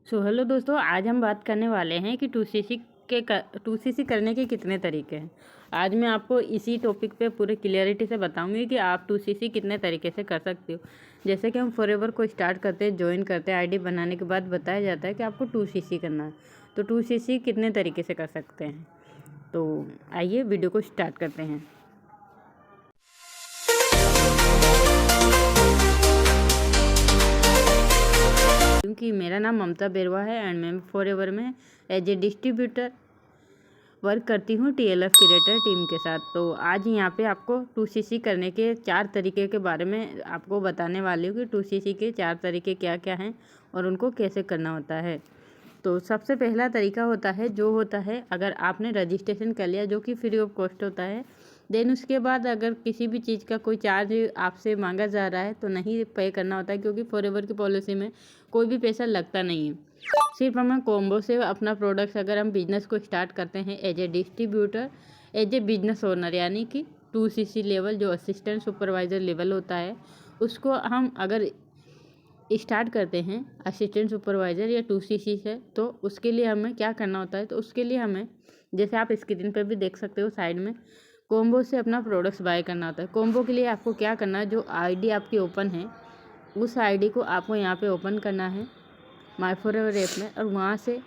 Hello दोस्तों, आज हम बात करने वाले हैं कि 2cc करने के कितने तरीके हैं। आज मैं आपको इसी टॉपिक पे पूरे क्लियरिटी से बताऊंगी कि आप 2cc कितने तरीके से कर सकते हो। जैसे कि हम फॉरएवर को स्टार्ट करते हैं, ज्वाइन करते हैं, आईडी बनाने के बाद बताया जाता है कि आपको 2cc करना है। तो 2cc कितने तरीके से कर सकते हैं, तो आइए वीडियो को स्टार्ट करते हैं। क्योंकि मेरा नाम ममता बेरवा है एंड मैं फॉरएवर में एज ए डिस्ट्रीब्यूटर वर्क करती हूँ TLF क्रिएटर टीम के साथ। तो आज यहाँ पे आपको 2cc करने के 4 तरीके के बारे में आपको बताने वाली हूँ कि 2cc के 4 तरीके क्या क्या हैं और उनको कैसे करना होता है। तो सबसे पहला तरीका होता है अगर आपने रजिस्ट्रेशन कर लिया, जो कि फ्री ऑफ कॉस्ट होता है। देन उसके बाद अगर किसी भी चीज़ का कोई चार्ज आपसे मांगा जा रहा है तो नहीं पे करना होता है, क्योंकि फॉरएवर की पॉलिसी में कोई भी पैसा लगता नहीं है। सिर्फ हमें कॉम्बो से अपना प्रोडक्ट्स, अगर हम बिजनेस को स्टार्ट करते हैं as a distributor, as a business owner, यानी कि 2cc लेवल जो असिस्टेंट सुपरवाइज़र लेवल होता है, उसको हम अगर स्टार्ट करते हैं असिस्टेंट सुपरवाइज़र या 2cc से, तो उसके लिए हमें क्या करना होता है। तो उसके लिए हमें, जैसे आप स्क्रीन पर भी देख सकते हो साइड में, कॉम्बो से अपना प्रोडक्ट्स बाय करना होता है। कॉम्बो के लिए आपको क्या करना है, जो आईडी आपकी ओपन है उस आईडी को आपको यहाँ पे ओपन करना है माय फॉरएवर ऐप में, और वहाँ से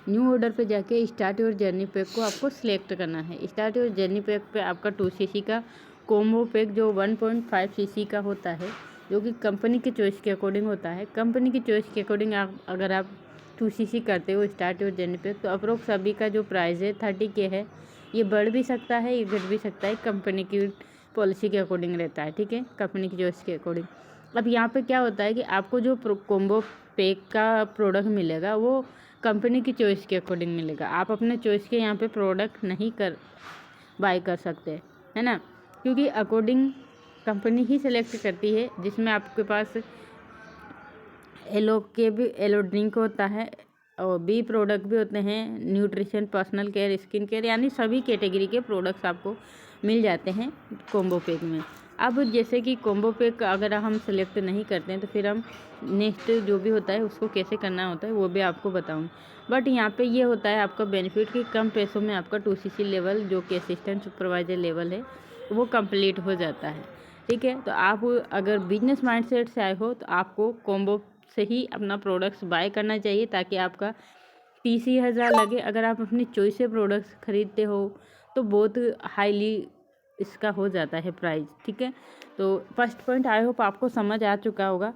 न्यू ऑर्डर पे जाके स्टार्ट योर जर्नी पैक को आपको सिलेक्ट करना है। स्टार्ट योर जर्नी पैक पे आपका 2cc का कॉम्बो पैक जो 1.5cc का होता है, जो कि कंपनी की चॉइस के अकॉर्डिंग होता है। कंपनी की चॉइस के अकॉर्डिंग अगर आप 2cc करते हो स्टार्ट योर जर्नी पैक, तो अप्रोक्स अभी का जो प्राइस है 30K है। ये बढ़ भी सकता है, ये घट भी सकता है, कंपनी की पॉलिसी के अकॉर्डिंग रहता है, ठीक है, कंपनी की चॉइस के अकॉर्डिंग। अब यहाँ पे क्या होता है कि आपको जो कॉम्बो पैक का प्रोडक्ट मिलेगा वो कंपनी की चॉइस के अकॉर्डिंग मिलेगा। आप अपने चॉइस के यहाँ पे प्रोडक्ट नहीं बाय कर सकते, है ना, क्योंकि अकॉर्डिंग कंपनी ही सिलेक्ट करती है, जिसमें आपके पास एलो ड्रिंक होता है और बी प्रोडक्ट भी होते हैं, nutrition, personal care, skin care, यानी सभी कैटेगरी के प्रोडक्ट्स आपको मिल जाते हैं कॉम्बो पैक में। अब जैसे कि कॉम्बो पैक अगर हम सेलेक्ट नहीं करते हैं तो फिर हम नेक्स्ट जो भी होता है उसको कैसे करना होता है वो भी आपको बताऊँ। बट यहाँ पे ये होता है आपका बेनिफिट कि कम पैसों में आपका 2cc लेवल जो कि असिस्टेंट सुपरवाइजर लेवल है वो कंप्लीट हो जाता है, ठीक है। तो आप अगर बिजनेस माइंडसेट से आए हो तो आपको कॉम्बो से ही अपना प्रोडक्ट्स बाय करना चाहिए, ताकि आपका 30,000 लगे। अगर आप अपनी चॉइस से प्रोडक्ट्स खरीदते हो तो बहुत हाईली इसका हो जाता है प्राइस, ठीक है। तो फर्स्ट पॉइंट आई होप आपको समझ आ चुका होगा।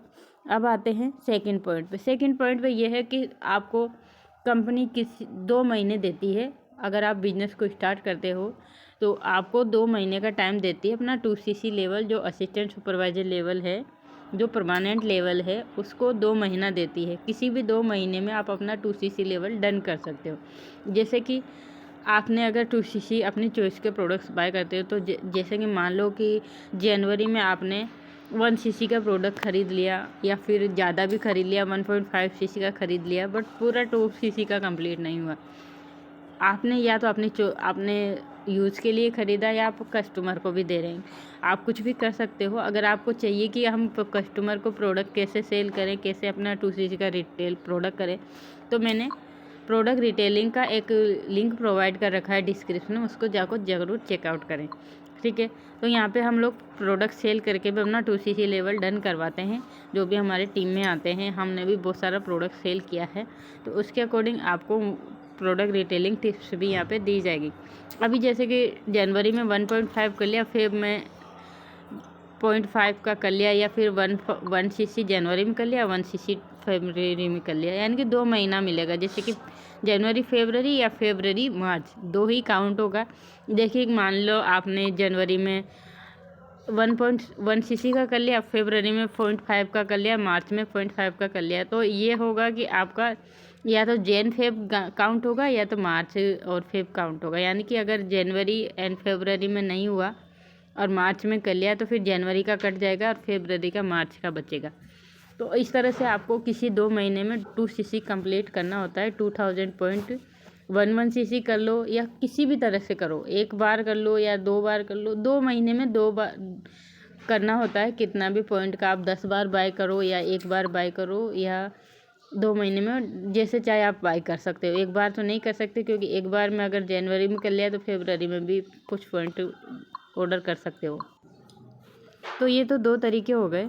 अब आते हैं सेकंड पॉइंट पे। सेकंड पॉइंट पे ये है कि आपको कंपनी 2 महीने देती है। अगर आप बिजनेस को स्टार्ट करते हो तो आपको 2 महीने का टाइम देती है अपना 2cc लेवल जो असिस्टेंट सुपरवाइजर लेवल है, जो परमानेंट लेवल है, उसको 2 महीना देती है। किसी भी 2 महीने में आप अपना 2cc लेवल डन कर सकते हो। जैसे कि आपने अगर 2cc अपनी चॉइस के प्रोडक्ट्स बाय करते हो तो जैसे कि मान लो कि जनवरी में आपने 1cc का प्रोडक्ट ख़रीद लिया, या फिर ज़्यादा भी ख़रीद लिया, 1.5cc का ख़रीद लिया, बट पूरा 2cc का कंप्लीट नहीं हुआ। आपने या तो आपने यूज़ के लिए ख़रीदा या आप कस्टमर को भी दे रहे हैं। आप कुछ भी कर सकते हो। अगर आपको चाहिए कि हम कस्टमर को प्रोडक्ट कैसे सेल करें, कैसे अपना 2cc का रिटेल प्रोडक्ट करें, तो मैंने प्रोडक्ट रिटेलिंग का एक लिंक प्रोवाइड कर रखा है डिस्क्रिप्शन में, उसको जाकर ज़रूर चेकआउट करें, ठीक है। तो यहाँ पे हम लोग प्रोडक्ट सेल करके भी अपना 2cc लेवल डन करवाते हैं। जो भी हमारे टीम में आते हैं, हमने भी बहुत सारा प्रोडक्ट सेल किया है, तो उसके अकॉर्डिंग आपको प्रोडक्ट रिटेलिंग टिप्स भी यहाँ पे दी जाएगी। अभी जैसे कि जनवरी में 1.5 कर लिया, फिर मैं 0.5 का कर लिया, या फिर 1cc जनवरी में कर लिया, 1cc फरवरी में कर लिया, यानी कि 2 महीना मिलेगा। जैसे कि जनवरी फरवरी या फरवरी मार्च 2 ही काउंट होगा। देखिए मान लो आपने जनवरी में 1.1cc का कर लिया, फरवरी में 0.5 का कर लिया, मार्च में 0.5 का कर लिया, तो ये होगा कि आपका या तो जैन फेब काउंट होगा या तो मार्च और फेब काउंट होगा। यानी कि अगर जनवरी एंड फरवरी में नहीं हुआ और मार्च में कर लिया तो फिर जनवरी का कट जाएगा और फरवरी का मार्च का बचेगा। तो इस तरह से आपको किसी 2 महीने में 2cc कंप्लीट करना होता है। 2000.11cc कर लो या किसी भी तरह से करो, 1 बार कर लो या 2 बार कर लो, 2 महीने में 2 बार करना होता है। कितना भी पॉइंट का आप 10 बार बाय करो या 1 बार बाय करो या 2 महीने में जैसे चाहे आप बाय कर सकते हो। एक बार तो नहीं कर सकते, क्योंकि एक बार में अगर जनवरी में कर लिया तो फरवरी में भी कुछ पॉइंट ऑर्डर कर सकते हो। तो ये तो 2 तरीके हो गए।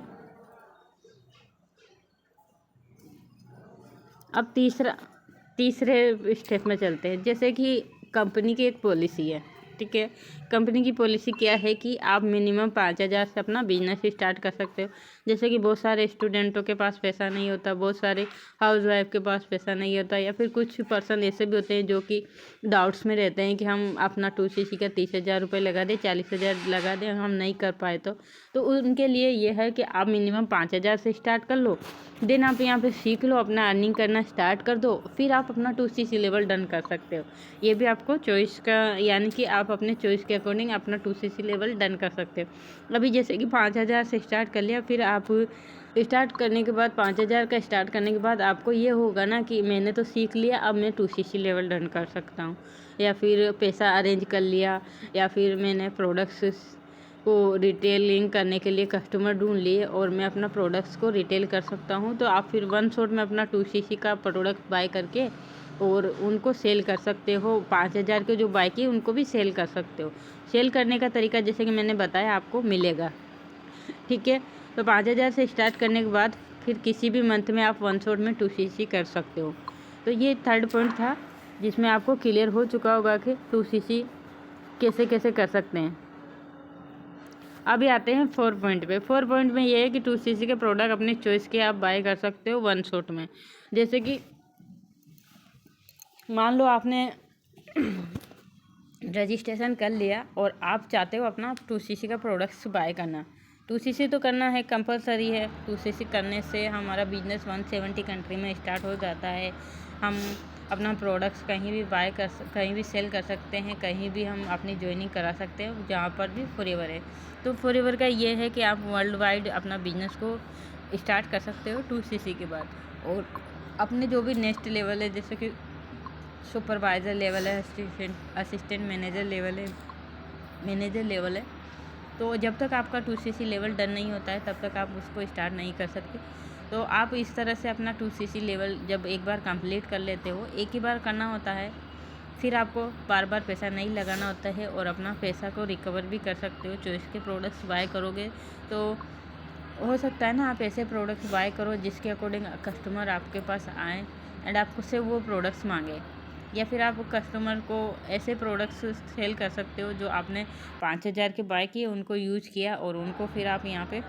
अब तीसरे स्टेप में चलते हैं। जैसे कि कंपनी की एक पॉलिसी है, ठीक है। कंपनी की पॉलिसी क्या है कि आप मिनिमम 5,000 से अपना बिजनेस स्टार्ट कर सकते हो। जैसे कि बहुत सारे स्टूडेंटों के पास पैसा नहीं होता, बहुत सारे हाउसवाइफ के पास पैसा नहीं होता, या फिर कुछ पर्सन ऐसे भी होते हैं जो कि डाउट्स में रहते हैं कि हम अपना 2cc का 30,000 रुपये लगा दें, 40,000 लगा दें, हम नहीं कर पाए तो उनके लिए ये है कि आप मिनिमम 5,000 से स्टार्ट कर लो। देन आप यहाँ पे सीख लो, अपना अर्निंग करना स्टार्ट कर दो, फिर आप अपना 2cc लेवल डन कर सकते हो। ये भी आपको चॉइस का, यानी कि आप अपने चॉइस के अकॉर्डिंग अपना 2cc लेवल डन कर सकते हो। अभी जैसे कि 5,000 से स्टार्ट कर लिया, फिर आप स्टार्ट करने के बाद 5,000 का स्टार्ट करने के बाद आपको ये होगा ना कि मैंने तो सीख लिया, अब मैं 2cc लेवल डन कर सकता हूँ, या फिर पैसा अरेंज कर लिया, या फिर मैंने प्रोडक्ट्स को रिटेलिंग करने के लिए कस्टमर ढूंढ लिए और मैं अपना प्रोडक्ट्स को रिटेल कर सकता हूँ। तो आप फिर वन शॉट में अपना 2cc का प्रोडक्ट बाय करके और उनको सेल कर सकते हो। 5,000 के जो बाय किए उनको भी सेल कर सकते हो। सेल करने का तरीका जैसे कि मैंने बताया आपको मिलेगा, ठीक है। तो 5,000 से स्टार्ट करने के बाद फिर किसी भी मंथ में आप वन शॉट में 2cc कर सकते हो। तो ये थर्ड पॉइंट था जिसमें आपको क्लियर हो चुका होगा कि 2cc कैसे कैसे कर सकते हैं। अभी आते हैं 4 पॉइंट पे। 4 पॉइंट में ये है कि 2cc के प्रोडक्ट अपनी चॉइस के आप बाय कर सकते हो वन शॉट में। जैसे कि मान लो आपने रजिस्ट्रेशन कर लिया और आप चाहते हो अपना 2cc का प्रोडक्ट्स बाय करना। 2cc तो करना है, कंपलसरी है। 2cc करने से हमारा बिजनेस 170 कंट्री में स्टार्ट हो जाता है। हम अपना प्रोडक्ट्स कहीं भी सेल कर सकते हैं, कहीं भी हम अपनी ज्वाइनिंग करा सकते हैं, जहाँ पर भी फॉरएवर है। तो फॉरएवर का ये है कि आप वर्ल्ड वाइड अपना बिजनेस को स्टार्ट कर सकते हो 2cc के बाद। और अपने जो भी नेक्स्ट लेवल है, जैसे कि सुपरवाइज़र लेवल है, असिस्टेंट मैनेजर लेवल है, तो जब तक आपका 2cc लेवल डन नहीं होता है तब तक आप उसको स्टार्ट नहीं कर सकते। तो आप इस तरह से अपना 2cc लेवल जब एक बार कंप्लीट कर लेते हो, एक ही बार करना होता है, फिर आपको बार बार पैसा नहीं लगाना होता है और अपना पैसा को रिकवर भी कर सकते हो। चॉइस के प्रोडक्ट्स बाय करोगे तो हो सकता है ना आप ऐसे प्रोडक्ट्स बाय करो जिसके अकॉर्डिंग कस्टमर आपके पास आए एंड आपको से वो प्रोडक्ट्स मांगे, या फिर आप कस्टमर को ऐसे प्रोडक्ट्स सेल कर सकते हो जो आपने 5,000 के बाय किए, उनको यूज किया और उनको फिर आप यहाँ पे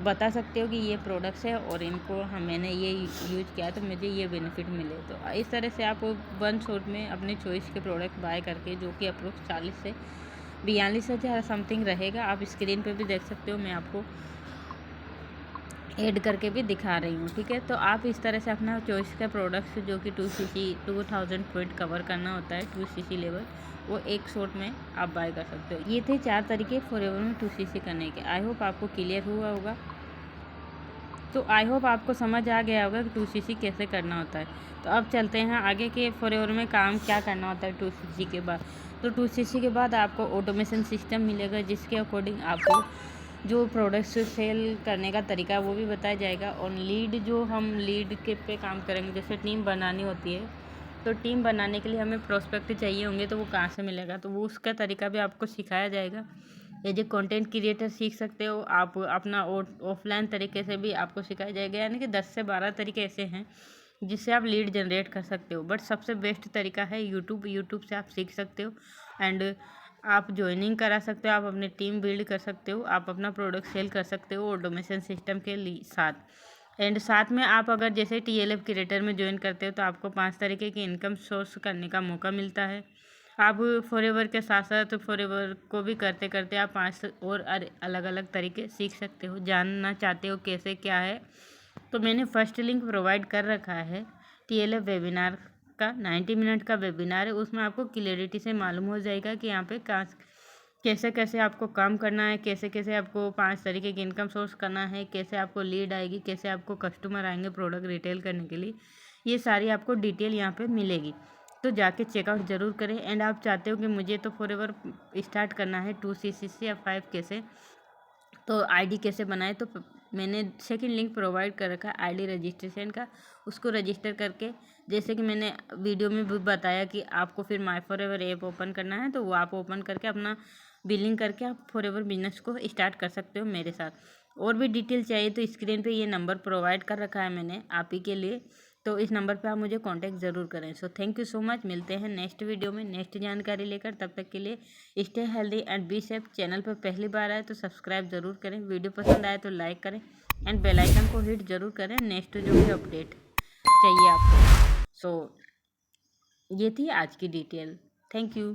बता सकते हो कि ये प्रोडक्ट्स है और इनको मैंने ये यूज किया तो मुझे ये बेनिफिट मिले। तो इस तरह से आप वन शॉट में अपने चॉइस के प्रोडक्ट बाय करके, जो कि अप्रोक्स 40 से 42,000 समथिंग रहेगा, आप स्क्रीन पे भी देख सकते हो, मैं आपको ऐड करके भी दिखा रही हूँ, ठीक है। तो आप इस तरह से अपना चॉइस का प्रोडक्ट्स जो कि 2cc 2000 पॉइंट कवर करना होता है 2cc लेवल, वो एक शॉट में आप बाय कर सकते हो। ये थे 4 तरीके फॉरएवर में 2cc करने के। आई होप आपको क्लियर हुआ होगा। तो आई होप आपको समझ आ गया होगा कि 2cc कैसे करना होता है। तो अब चलते हैं आगे के फॉरएवर में काम क्या करना होता है 2cc के बाद। तो 2cc के बाद आपको ऑटोमेशन सिस्टम मिलेगा, जिसके अकॉर्डिंग आपको जो प्रोडक्ट्स सेल करने का तरीका वो भी बताया जाएगा। और लीड, जो हम लीड के पे काम करेंगे, जैसे टीम बनानी होती है, तो टीम बनाने के लिए हमें प्रोस्पेक्ट चाहिए होंगे, तो वो कहाँ से मिलेगा, तो वो उसका तरीका भी आपको सिखाया जाएगा। एज ए कंटेंट क्रिएटर सीख सकते हो आप, अपना ऑफलाइन तरीके से भी आपको सिखाया जाएगा। यानी कि 10 से 12 तरीके ऐसे हैं जिससे आप लीड जनरेट कर सकते हो। बट सबसे बेस्ट तरीका है यूट्यूब से आप सीख सकते हो एंड आप ज्वाइनिंग करा सकते हो, आप अपनी टीम बिल्ड कर सकते हो, आप अपना प्रोडक्ट सेल कर सकते हो ऑटोमेशन सिस्टम के साथ। एंड साथ में आप अगर जैसे TLF क्रिएटर में ज्वाइन करते हो तो आपको 5 तरीके की इनकम सोर्स करने का मौका मिलता है। आप फॉरएवर के साथ साथ फॉरएवर को भी करते करते आप 5 और अलग अलग तरीके सीख सकते हो। जानना चाहते हो कैसे क्या है, तो मैंने फर्स्ट लिंक प्रोवाइड कर रखा है TLF वेबिनार का। 90 मिनट का वेबिनार है, उसमें आपको क्लियरिटी से मालूम हो जाएगा कि यहाँ पे कैसे कैसे आपको काम करना है, कैसे कैसे आपको 5 तरीके की इनकम सोर्स करना है, कैसे आपको लीड आएगी, कैसे आपको कस्टमर आएंगे प्रोडक्ट रिटेल करने के लिए। ये सारी आपको डिटेल यहाँ पे मिलेगी, तो जाके चेकआउट ज़रूर करें। एंड आप चाहते हो कि मुझे तो फॉरएवर स्टार्ट करना है 2cc से या 5 कैसे, तो ID कैसे बनाए, तो मैंने सेकंड लिंक प्रोवाइड कर रखा है आईडी रजिस्ट्रेशन का, उसको रजिस्टर करके जैसे कि मैंने वीडियो में भी बताया कि आपको फिर माई फॉरएवर ऐप ओपन करना है, तो वो आप ओपन करके अपना बिलिंग करके आप फॉरएवर बिजनेस को स्टार्ट कर सकते हो मेरे साथ। और भी डिटेल चाहिए तो स्क्रीन पे ये नंबर प्रोवाइड कर रखा है मैंने आप ही के लिए, तो इस नंबर पे आप मुझे कांटेक्ट ज़रूर करें। So thank you so much, मिलते हैं नेक्स्ट वीडियो में नेक्स्ट जानकारी लेकर। तब तक के लिए stay healthy and be safe. Channel पर पहली बार आए तो सब्सक्राइब ज़रूर करें, वीडियो पसंद आए तो लाइक करें एंड बेल आइकन को हिट ज़रूर करें नेक्स्ट जो भी अपडेट चाहिए आपको। सो ये थी आज की डिटेल। Thank you.